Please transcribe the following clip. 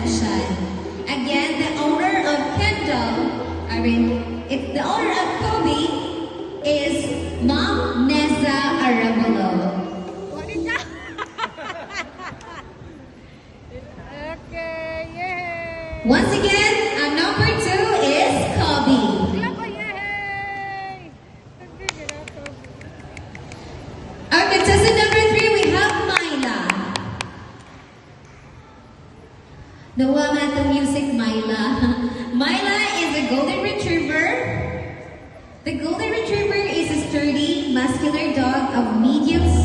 attention. Again, the owner of Kendall, it's the owner of Kobe is Mom Neza Arevalo. Okay, yay! Once again, number 2 is Kobe. Yay! Our contestant number 3, we have Myla. Nawa nga the music, Myla. Myla is a golden retriever. The golden retriever is a sturdy, muscular dog of medium size.